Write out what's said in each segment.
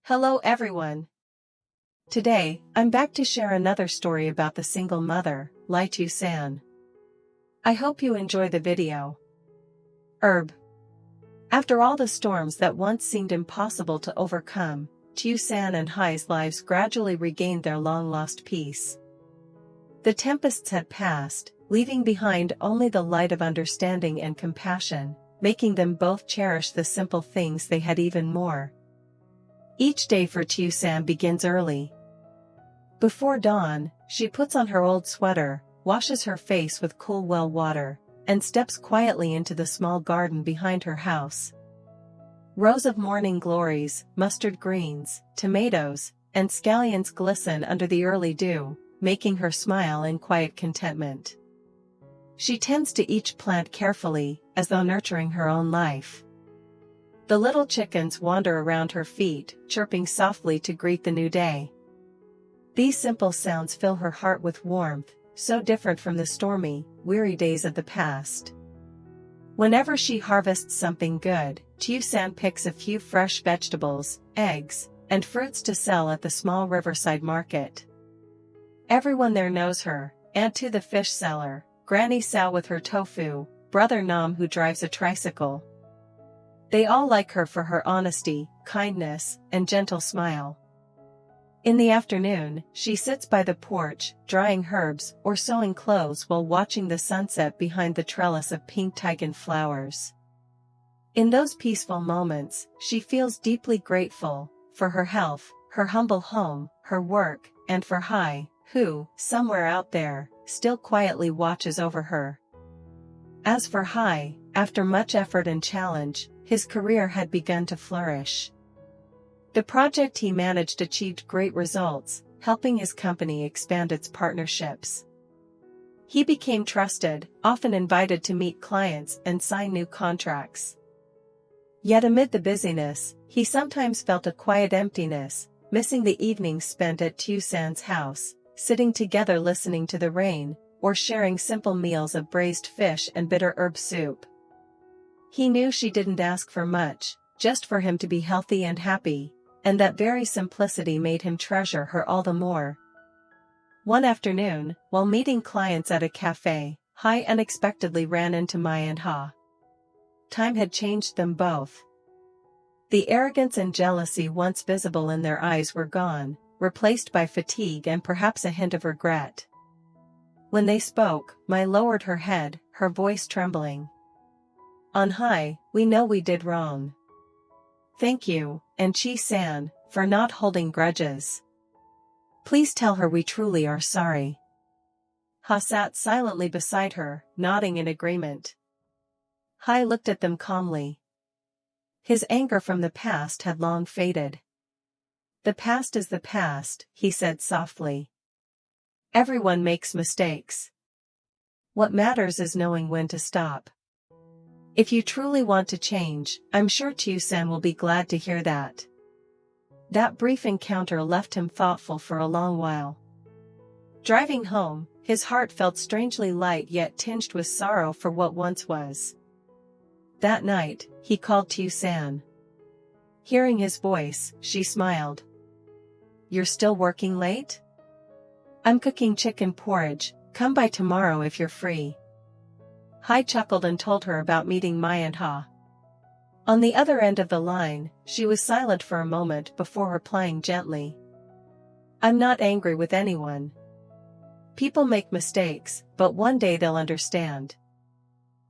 Hello everyone. Today, I'm back to share another story about the single mother, Lai Tu-san. I hope you enjoy the video. After all the storms that once seemed impossible to overcome, Tu-san and Hai's lives gradually regained their long-lost peace. The tempests had passed, leaving behind only the light of understanding and compassion, making them both cherish the simple things they had even more. Each day for Tu-san begins early. Before dawn, she puts on her old sweater, washes her face with cool well water, and steps quietly into the small garden behind her house. Rows of morning glories, mustard greens, tomatoes, and scallions glisten under the early dew, making her smile in quiet contentment. She tends to each plant carefully, as though nurturing her own life. The little chickens wander around her feet, chirping softly to greet the new day. These simple sounds fill her heart with warmth, so different from the stormy, weary days of the past. Whenever she harvests something good, Tu-san picks a few fresh vegetables, eggs, and fruits to sell at the small riverside market. Everyone there knows her: Aunt Tu the fish seller, Granny Sao with her tofu, Brother Nam who drives a tricycle. They all like her for her honesty, kindness, and gentle smile. In the afternoon, she sits by the porch, drying herbs or sewing clothes while watching the sunset behind the trellis of pink tigon flowers. In those peaceful moments, she feels deeply grateful for her health, her humble home, her work, and for Hai, who, somewhere out there, still quietly watches over her. As for Hai, after much effort and challenge, his career had begun to flourish. The project he managed achieved great results, helping his company expand its partnerships. He became trusted, often invited to meet clients and sign new contracts. Yet amid the busyness, he sometimes felt a quiet emptiness, missing the evenings spent at Tu-san's house, sitting together listening to the rain, or sharing simple meals of braised fish and bitter herb soup. He knew she didn't ask for much, just for him to be healthy and happy, and that very simplicity made him treasure her all the more. One afternoon, while meeting clients at a cafe, Hai unexpectedly ran into Mai and Ha. Time had changed them both. The arrogance and jealousy once visible in their eyes were gone, replaced by fatigue and perhaps a hint of regret. When they spoke, Mai lowered her head, her voice trembling. "On Hai, we know we did wrong. Thank you, and Chi-san, for not holding grudges. Please tell her we truly are sorry." Ha sat silently beside her, nodding in agreement. Hai looked at them calmly. His anger from the past had long faded. "The past is the past," he said softly. "Everyone makes mistakes. What matters is knowing when to stop. If you truly want to change, I'm sure Tu-san will be glad to hear that." That brief encounter left him thoughtful for a long while. Driving home, his heart felt strangely light yet tinged with sorrow for what once was. That night, he called Tu-san. Hearing his voice, she smiled. "You're still working late? I'm cooking chicken porridge, come by tomorrow if you're free." Hai chuckled and told her about meeting Mai and Ha. On the other end of the line, she was silent for a moment before replying gently. "I'm not angry with anyone. People make mistakes, but one day they'll understand.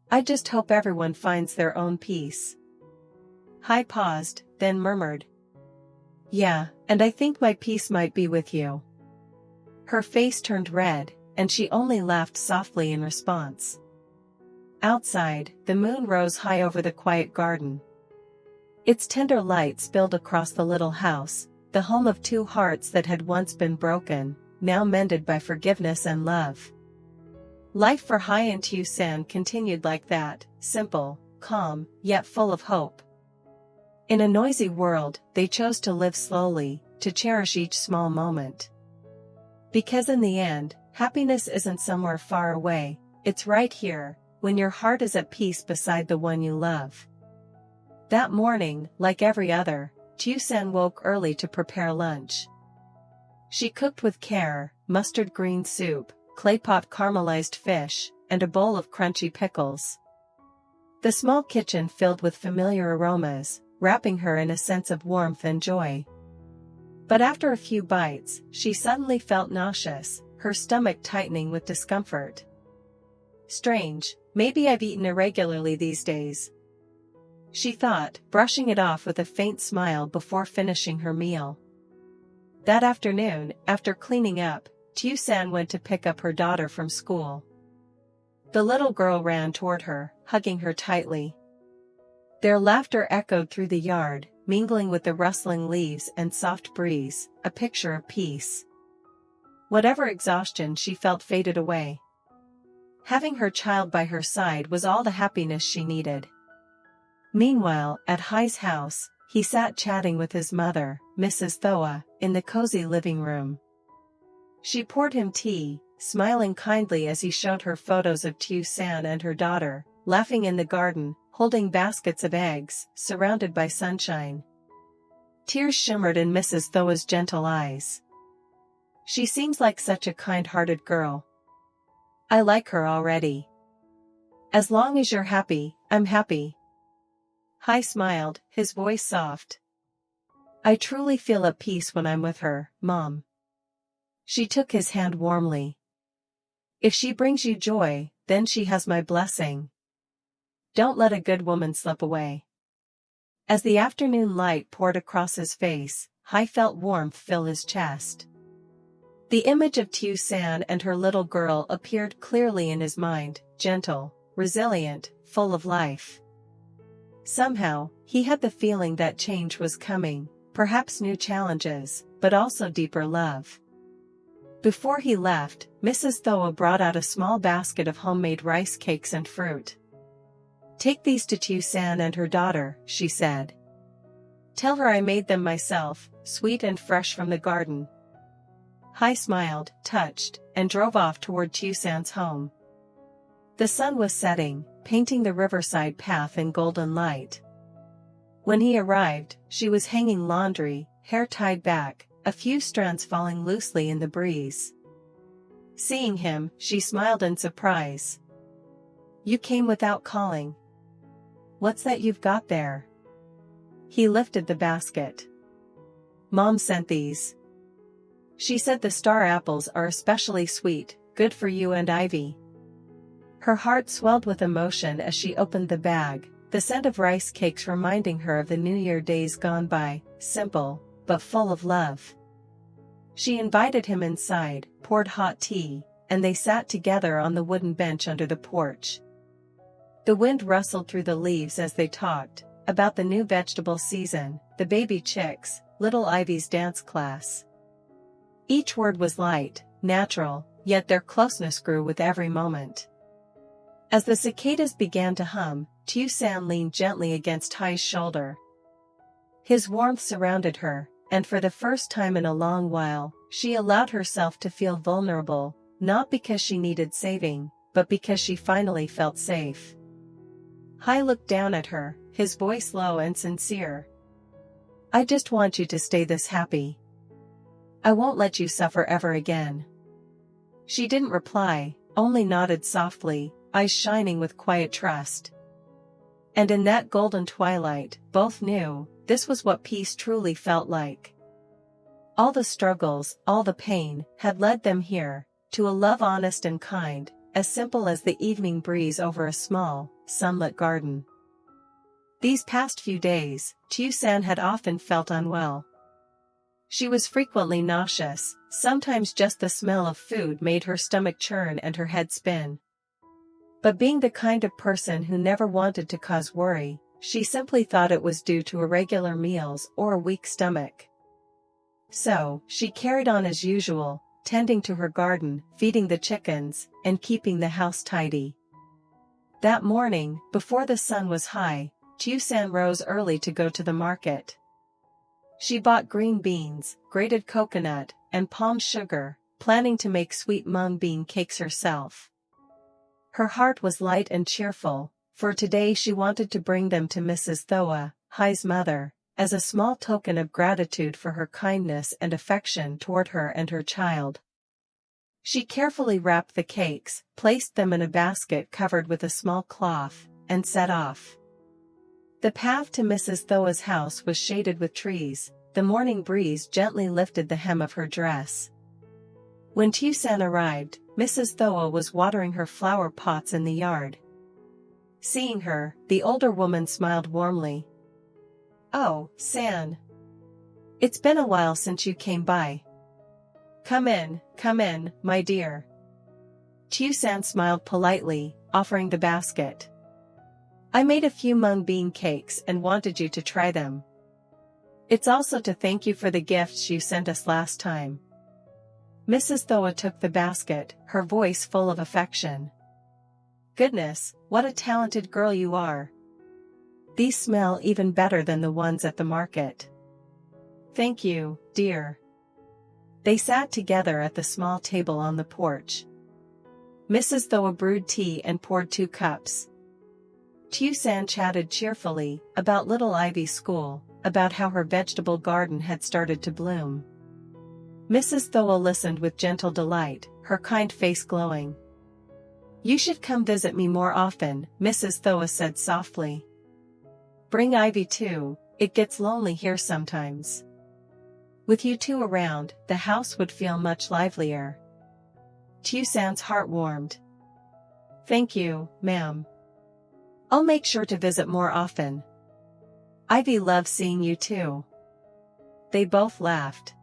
I just hope everyone finds their own peace." Hai paused, then murmured, "Yeah, and I think my peace might be with you." Her face turned red, and she only laughed softly in response. Outside, the moon rose high over the quiet garden. Its tender light spilled across the little house, the home of two hearts that had once been broken, now mended by forgiveness and love. Life for Hai and Tu-san continued like that, simple, calm, yet full of hope. In a noisy world, they chose to live slowly, to cherish each small moment. Because in the end, happiness isn't somewhere far away, it's right here, when your heart is at peace beside the one you love. That morning, like every other, Tiu-san woke early to prepare lunch. She cooked with care: mustard green soup, clay pot caramelized fish, and a bowl of crunchy pickles. The small kitchen filled with familiar aromas, wrapping her in a sense of warmth and joy. But after a few bites, she suddenly felt nauseous, her stomach tightening with discomfort. Strange, maybe I've eaten irregularly these days, she thought, brushing it off with a faint smile before finishing her meal. That afternoon, after cleaning up, Tiu-san went to pick up her daughter from school. The little girl ran toward her, hugging her tightly. Their laughter echoed through the yard, mingling with the rustling leaves and soft breeze, a picture of peace. Whatever exhaustion she felt faded away. Having her child by her side was all the happiness she needed. Meanwhile, at Hai's house, he sat chatting with his mother, Mrs. Thoa, in the cozy living room. She poured him tea, smiling kindly as he showed her photos of Tiu-san and her daughter, laughing in the garden, holding baskets of eggs, surrounded by sunshine. Tears shimmered in Mrs. Thoa's gentle eyes. She seems like such a kind-hearted girl. I like her already. As long as you're happy, I'm happy. Hai smiled, his voice soft. I truly feel at peace when I'm with her, Mom. She took his hand warmly. If she brings you joy, then she has my blessing. Don't let a good woman slip away. As the afternoon light poured across his face, Hai felt warmth fill his chest. The image of Tiu-san and her little girl appeared clearly in his mind, gentle, resilient, full of life. Somehow, he had the feeling that change was coming, perhaps new challenges, but also deeper love. Before he left, Mrs. Thoa brought out a small basket of homemade rice cakes and fruit. Take these to Tiu-san and her daughter, she said. Tell her I made them myself, sweet and fresh from the garden. Hai smiled, touched, and drove off toward Tiu-san's home. The sun was setting, painting the riverside path in golden light. When he arrived, she was hanging laundry, hair tied back, a few strands falling loosely in the breeze. Seeing him, she smiled in surprise. You came without calling. What's that you've got there? He lifted the basket. Mom sent these. She said the star apples are especially sweet, good for you and Ivy. Her heart swelled with emotion as she opened the bag, the scent of rice cakes reminding her of the New Year days gone by, simple, but full of love. She invited him inside, poured hot tea, and they sat together on the wooden bench under the porch. The wind rustled through the leaves as they talked, about the new vegetable season, the baby chicks, little Ivy's dance class. Each word was light, natural, yet their closeness grew with every moment. As the cicadas began to hum, Tiu-san leaned gently against Hai's shoulder. His warmth surrounded her, and for the first time in a long while, she allowed herself to feel vulnerable, not because she needed saving, but because she finally felt safe. Hai looked down at her, his voice low and sincere. I just want you to stay this happy. I won't let you suffer ever again. She didn't reply, only nodded softly, eyes shining with quiet trust. And in that golden twilight, both knew, this was what peace truly felt like. All the struggles, all the pain, had led them here, to a love honest and kind, as simple as the evening breeze over a small, sunlit garden. These past few days, Tiu-san had often felt unwell. She was frequently nauseous, sometimes just the smell of food made her stomach churn and her head spin. But being the kind of person who never wanted to cause worry, she simply thought it was due to irregular meals or a weak stomach. So, she carried on as usual, tending to her garden, feeding the chickens, and keeping the house tidy. That morning, before the sun was high, Tiu-san rose early to go to the market. She bought green beans, grated coconut, and palm sugar, planning to make sweet mung bean cakes herself. Her heart was light and cheerful, for today she wanted to bring them to Mrs. Thoa, Hai's mother, as a small token of gratitude for her kindness and affection toward her and her child. She carefully wrapped the cakes, placed them in a basket covered with a small cloth, and set off. The path to Mrs. Thoa's house was shaded with trees. The morning breeze gently lifted the hem of her dress. When Tiu-san arrived, Mrs. Thoa was watering her flower pots in the yard. Seeing her, the older woman smiled warmly. "Oh, San. It's been a while since you came by. Come in, my dear." Tiu-san smiled politely, offering the basket. "I made a few mung bean cakes and wanted you to try them. It's also to thank you for the gifts you sent us last time." Mrs. Thoa took the basket, her voice full of affection. "Goodness, what a talented girl you are. These smell even better than the ones at the market." "Thank you, dear." They sat together at the small table on the porch. Mrs. Thoa brewed tea and poured 2 cups. Tiu-san chatted cheerfully about little Ivy's school, about how her vegetable garden had started to bloom. Mrs. Thoa listened with gentle delight, her kind face glowing. "You should come visit me more often," Mrs. Thoa said softly. "Bring Ivy too, it gets lonely here sometimes. With you two around, the house would feel much livelier." Tiu-san's heart warmed. "Thank you, ma'am. I'll make sure to visit more often. Ivy loves seeing you too." They both laughed.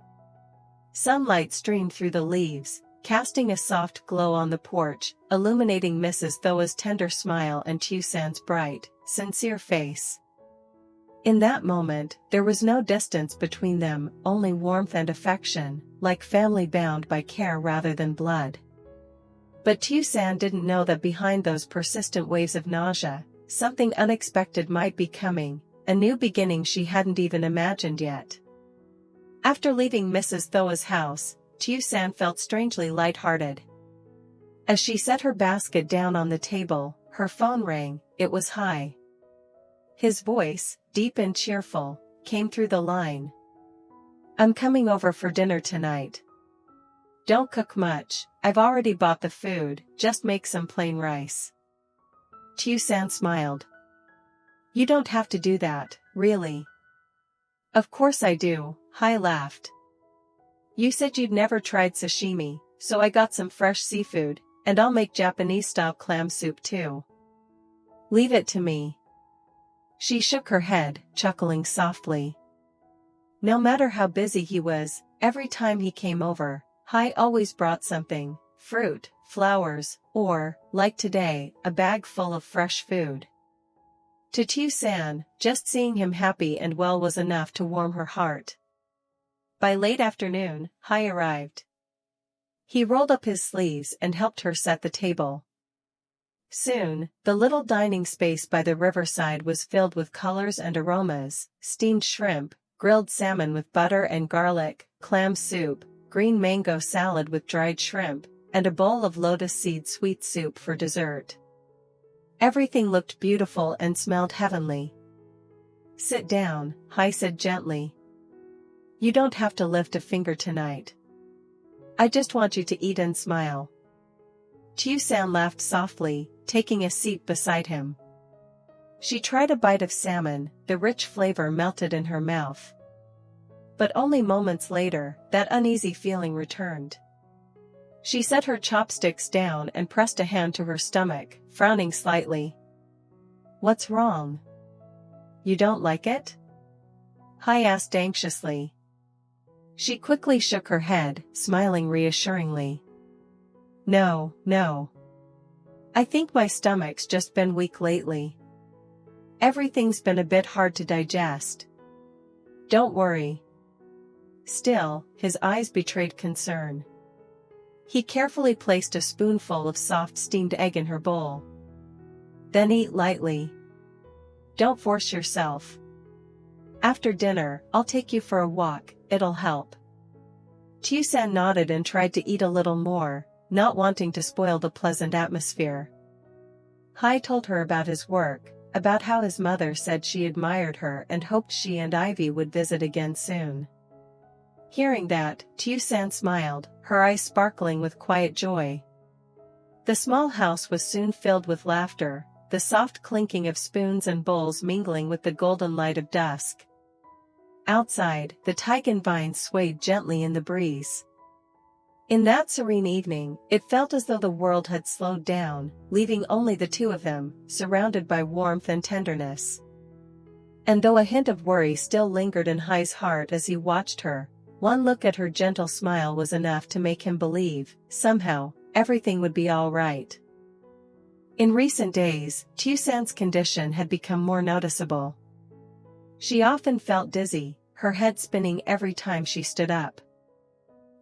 Sunlight streamed through the leaves, casting a soft glow on the porch, illuminating Mrs. Thoa's tender smile and Tiu-san's bright, sincere face. In that moment, there was no distance between them, only warmth and affection, like family bound by care rather than blood. But Tiu-san didn't know that behind those persistent waves of nausea, something unexpected might be coming, a new beginning she hadn't even imagined yet. After leaving Mrs. Thoa's house, Tiu-san felt strangely light-hearted. As she set her basket down on the table, her phone rang. It was Hai. His voice, deep and cheerful, came through the line. "I'm coming over for dinner tonight. Don't cook much, I've already bought the food, just make some plain rice." Tiu-san smiled. "You don't have to do that, really." "Of course I do," Hai laughed. "You said you'd never tried sashimi, so I got some fresh seafood, and I'll make Japanese-style clam soup too." "Leave it to me." She shook her head, chuckling softly. No matter how busy he was, every time he came over, Hai always brought something: fruit, flowers, or, like today, a bag full of fresh food. To Tiu-san, just seeing him happy and well was enough to warm her heart. By late afternoon, Hai arrived. He rolled up his sleeves and helped her set the table. Soon, the little dining space by the riverside was filled with colors and aromas: steamed shrimp, grilled salmon with butter and garlic, clam soup, green mango salad with dried shrimp, and a bowl of lotus seed sweet soup for dessert. Everything looked beautiful and smelled heavenly. "Sit down," Hai said gently. "You don't have to lift a finger tonight. I just want you to eat and smile." Tiu-san laughed softly, taking a seat beside him. She tried a bite of salmon, the rich flavor melted in her mouth. But only moments later, that uneasy feeling returned. She set her chopsticks down and pressed a hand to her stomach, frowning slightly. "What's wrong? You don't like it?" Hai asked anxiously. She quickly shook her head, smiling reassuringly. No. I think my stomach's just been weak lately. Everything's been a bit hard to digest. Don't worry." Still, his eyes betrayed concern. He carefully placed a spoonful of soft steamed egg in her bowl. "Then eat lightly. Don't force yourself. After dinner, I'll take you for a walk, it'll help." Tiu-san nodded and tried to eat a little more, not wanting to spoil the pleasant atmosphere. Hai told her about his work, about how his mother said she admired her and hoped she and Ivy would visit again soon. Hearing that, Tiu-san smiled, her eyes sparkling with quiet joy. The small house was soon filled with laughter, the soft clinking of spoons and bowls mingling with the golden light of dusk. Outside, the taigen vines swayed gently in the breeze. In that serene evening, it felt as though the world had slowed down, leaving only the two of them, surrounded by warmth and tenderness. And though a hint of worry still lingered in Hai's heart as he watched her, one look at her gentle smile was enough to make him believe, somehow, everything would be all right. In recent days, Tiu-san's condition had become more noticeable. She often felt dizzy, her head spinning every time she stood up.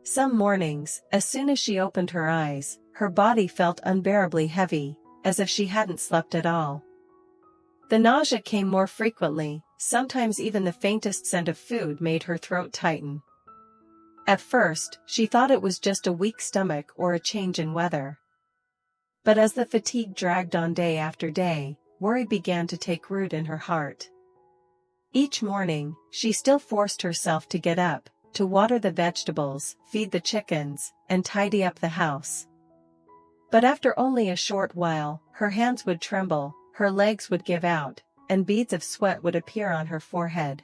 Some mornings, as soon as she opened her eyes, her body felt unbearably heavy, as if she hadn't slept at all. The nausea came more frequently, sometimes even the faintest scent of food made her throat tighten. At first, she thought it was just a weak stomach or a change in weather. But as the fatigue dragged on day after day, worry began to take root in her heart. Each morning, she still forced herself to get up, to water the vegetables, feed the chickens, and tidy up the house. But after only a short while, her hands would tremble, her legs would give out, and beads of sweat would appear on her forehead.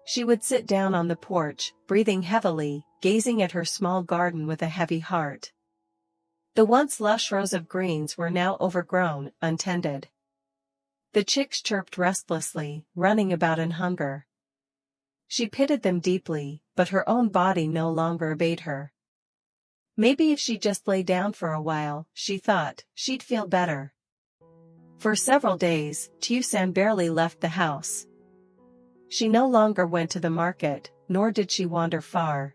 She would sit down on the porch, breathing heavily, gazing at her small garden with a heavy heart. The once lush rows of greens were now overgrown, untended. The chicks chirped restlessly, running about in hunger. She pitied them deeply, but her own body no longer obeyed her. Maybe if she just lay down for a while, she thought, she'd feel better. For several days, Tiu-san barely left the house. She no longer went to the market, nor did she wander far.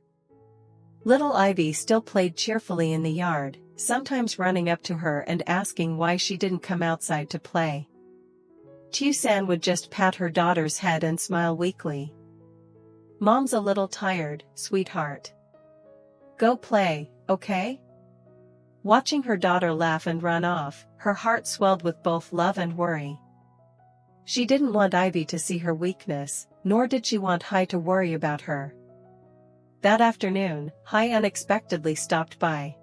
Little Ivy still played cheerfully in the yard, sometimes running up to her and asking why she didn't come outside to play. Tiu-san would just pat her daughter's head and smile weakly. "Mom's a little tired, sweetheart. Go play, okay?" Watching her daughter laugh and run off, her heart swelled with both love and worry. She didn't want Ivy to see her weakness, nor did she want Hai to worry about her. That afternoon, Hai unexpectedly stopped by.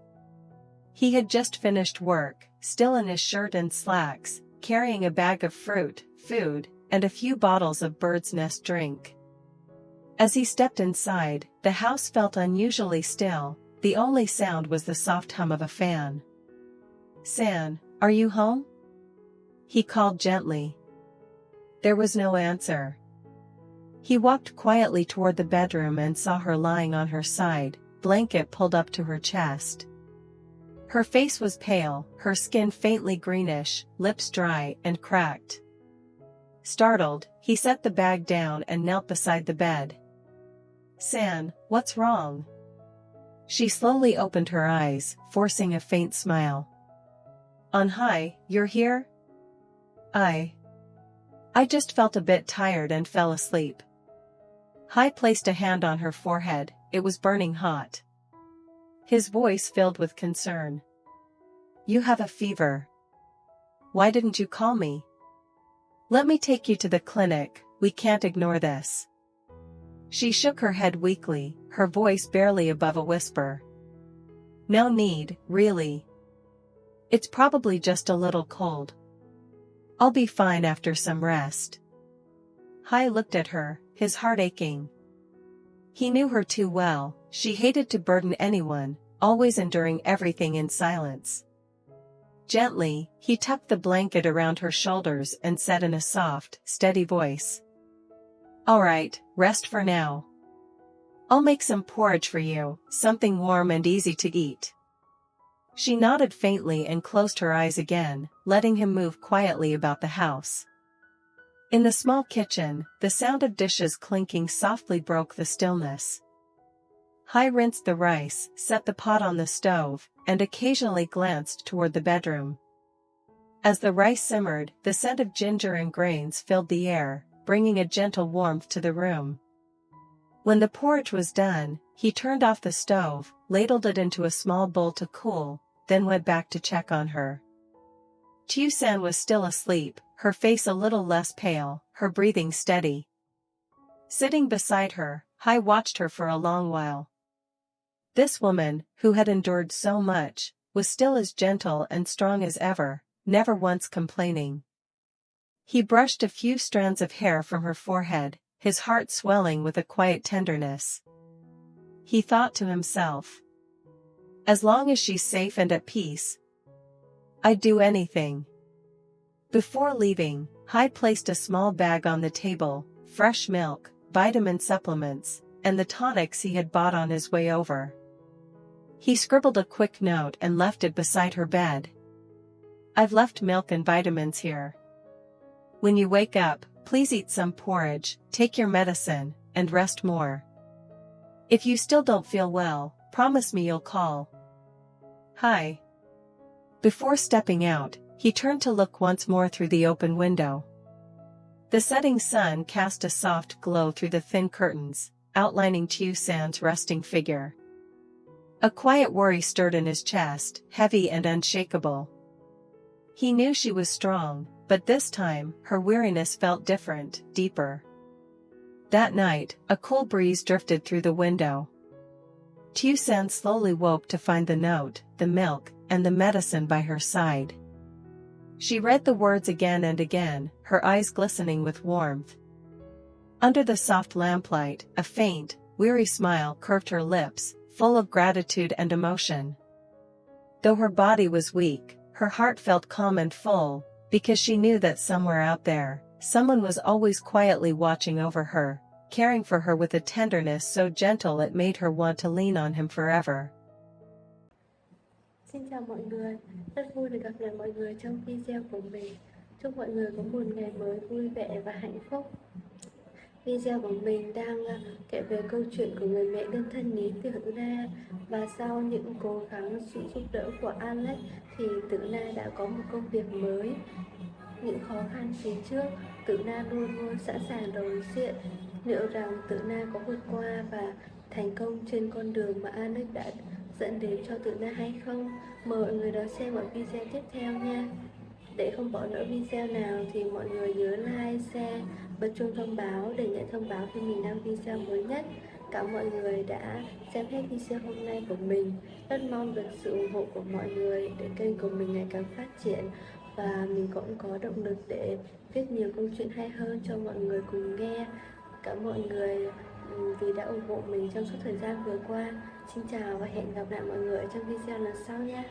He had just finished work, still in his shirt and slacks, carrying a bag of fruit, food, and a few bottles of bird's nest drink. As he stepped inside, the house felt unusually still, the only sound was the soft hum of a fan. "San, are you home?" he called gently. There was no answer. He walked quietly toward the bedroom and saw her lying on her side, blanket pulled up to her chest. Her face was pale, her skin faintly greenish, lips dry and cracked. Startled, he set the bag down and knelt beside the bed. "San, what's wrong?" She slowly opened her eyes, forcing a faint smile. "Hai, you're here?" I just felt a bit tired and fell asleep." Hai placed a hand on her forehead, it was burning hot. His voice filled with concern. "You have a fever. Why didn't you call me? Let me take you to the clinic, we can't ignore this." She shook her head weakly, her voice barely above a whisper. "No need, really. It's probably just a little cold. I'll be fine after some rest." Hai looked at her, his heart aching. He knew her too well, she hated to burden anyone, always enduring everything in silence. Gently, he tucked the blanket around her shoulders and said in a soft, steady voice. "All right, rest for now. I'll make some porridge for you, something warm and easy to eat." She nodded faintly and closed her eyes again, letting him move quietly about the house. In the small kitchen, the sound of dishes clinking softly broke the stillness. Hai rinsed the rice, set the pot on the stove, and occasionally glanced toward the bedroom. As the rice simmered, the scent of ginger and grains filled the air, bringing a gentle warmth to the room. When the porridge was done, he turned off the stove, ladled it into a small bowl to cool, then went back to check on her. Tiu-san was still asleep, her face a little less pale, her breathing steady. Sitting beside her, Hai watched her for a long while. This woman, who had endured so much, was still as gentle and strong as ever, never once complaining. He brushed a few strands of hair from her forehead, his heart swelling with a quiet tenderness. He thought to himself, as long as she's safe and at peace, I'd do anything. Before leaving, Hai placed a small bag on the table, fresh milk, vitamin supplements, and the tonics he had bought on his way over. He scribbled a quick note and left it beside her bed. I've left milk and vitamins here. When you wake up, please eat some porridge, take your medicine, and rest more. If you still don't feel well, promise me you'll call. Hai. Before stepping out, he turned to look once more through the open window. The setting sun cast a soft glow through the thin curtains, outlining Tiu-san's resting figure. A quiet worry stirred in his chest, heavy and unshakable. He knew she was strong, but this time, her weariness felt different, deeper. That night, a cool breeze drifted through the window. Tiu-san slowly woke to find the note, the milk, and the medicine by her side. She read the words again and again, her eyes glistening with warmth. Under the soft lamplight, a faint, weary smile curved her lips, full of gratitude and emotion. Though her body was weak, her heart felt calm and full, because she knew that somewhere out there, someone was always quietly watching over her, caring for her with a tenderness so gentle it made her want to lean on him forever. Xin chào mọi người, rất vui được gặp lại mọi người trong video của mình. Chúc mọi người có một ngày mới vui vẻ và hạnh phúc. Video của mình đang kể về câu chuyện của người mẹ đơn thân Lý Tử Na, và sau những cố gắng sự giúp đỡ của Alex thì Tử Na đã có một công việc mới. Những khó khăn phía trước, Tử Na luôn luôn sẵn sàng đối diện, liệu rằng Tử Na có vượt qua và thành công trên con đường mà Alex đã dẫn đến cho Tử Na hay không? Mời mọi người đón xem ở video tiếp theo nha. Để không bỏ lỡ video nào thì mọi người nhớ like, share, bật chuông thông báo để nhận thông báo khi mình đăng video mới nhất. Cảm ơn mọi người đã xem hết video hôm nay của mình. Rất mong được sự ủng hộ của mọi người để kênh của mình ngày càng phát triển, và mình cũng có động lực để viết nhiều câu chuyện hay hơn cho mọi người cùng nghe. Cảm ơn mọi người vì đã ủng hộ mình trong suốt thời gian vừa qua. Xin chào và hẹn gặp lại mọi người trong video lần sau nha.